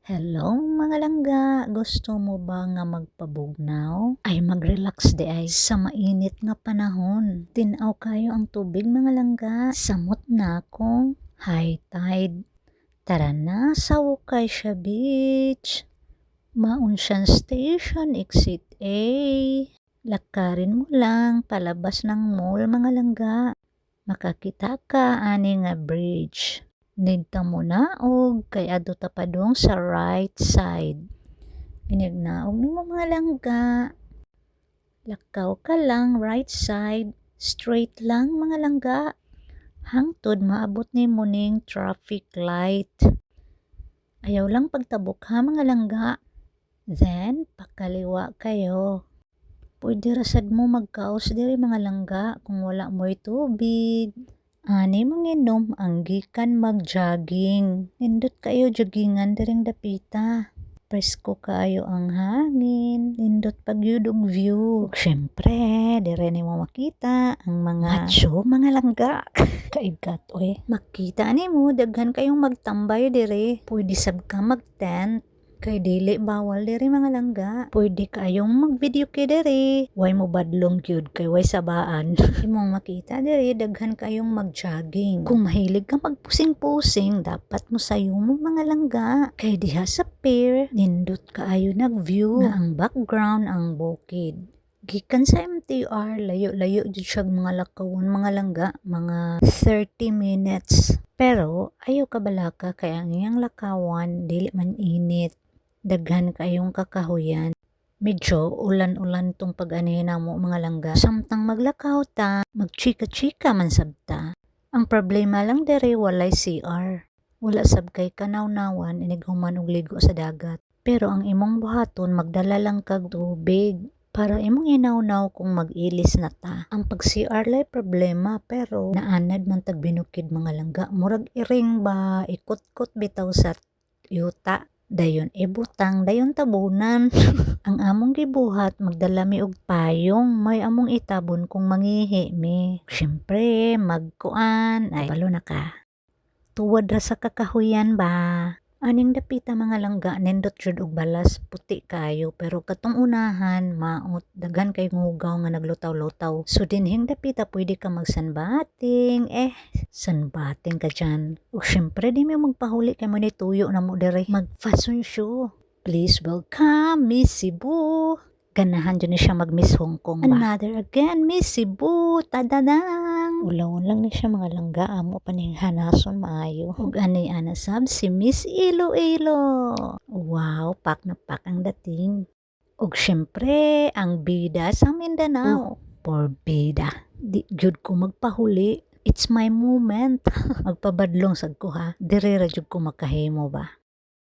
Hello mga langga, gusto mo ba nga magpabugnaw? Ay mag-relax di ay sa mainit nga panahon. Tinaw kayo ang tubig mga langga. Samot na akong high tide. Tara na sa Wakaisha Beach. Maunsian Station, Exit A. Lakarin mo lang palabas ng mall mga langga. Makakita ka ani nga bridge. Nidta mo na og kay adto ta padong sa right side. Inignaog nimo mga langga. Lakaw ka lang right side, straight lang mga langga. Hangtod maabot nimo ning traffic light. Ayaw lang pagtabok ha mga langga. Then pakaliwa kayo. Pwede rasad mo magkaos diri mga langga kung wala mo'y tubig. Ani manginom ang gikan mag-jogging. Nindot kayo joggingan diring dapita. Presko kaayo ang hangin. Nindot pagyud og view. Ug syempre, dire nimo makita ang mga macho mga langga. Kaigat oy. Makita nimo daghan kayong magtambay dire. Pwede sab ka mag-tent. Kay dili bawal diri mga langga. Pwede kayong mag-video kay diri. Way mo badlong gyud kay way sabaan. Imong makita diri daghan kayong mag-jogging. Kung mahilig ka magpusing-pusing, dapat mo sayo mo mga langga. Kay diha sa pier, nindot kaayo nag-view nga ang background ang bukid. Gikan sa MTR, layo-layo jud siya mga lakawon mga langga, mga 30 minutes. Pero ayaw ka balaka kay ang iyang lakawan dili man init. Daghan kayong kakahuyan. Medyo ulan-ulan tong pag-anina mo mga langga. Samtang maglakaw ta, magchika-chika man sabta. Ang problema lang dere walay CR. Wala sab kay kanaw-nawan inighuman og ligo sa dagat. Pero ang imong buhaton magdala lang kag tubig para imong inaw-naw kung mag-ilis na ta. Ang pag-CR lay problema pero naanad man tag binukid mga langga. Murag iring ba ikot-kot bitaw sa yuta. Dayon ibutang, dayon tabunan. Ang among gibuhat magdala mi og payong, may among itabon kung mangihi mi. Syempre, magkuan, ay balo na ka. Tuwad ra sa kakahuyan ba? Aning dapita mga langga, nindot jud og balas, puti kayo, pero katong unahan, maot, daghan kay ngugaw nga naglutaw-lutaw. So dinhing dapita, pwede ka magsanbating, sanbating ka dyan. O syempre, di mo magpahuli kay mo ni tuyo na mo dire. Mag-fashion show. Please welcome Miss Cebu. Ganahan dyan siya mag-Miss Hong Kong ba? Another again, Miss Cebu. Tadadang. Ulawon lang ni siya mga langga. Amo pa ning hanason maayo. Ug anay anasab si Miss Iloilo. Wow, pak na pak ang dating. Ug syempre, ang bida sa Mindanao. Porbida. Di jud ko magpahuli. It's my moment. Magpabadlong sad ko ha. Dire ra jud ko makahimo ba.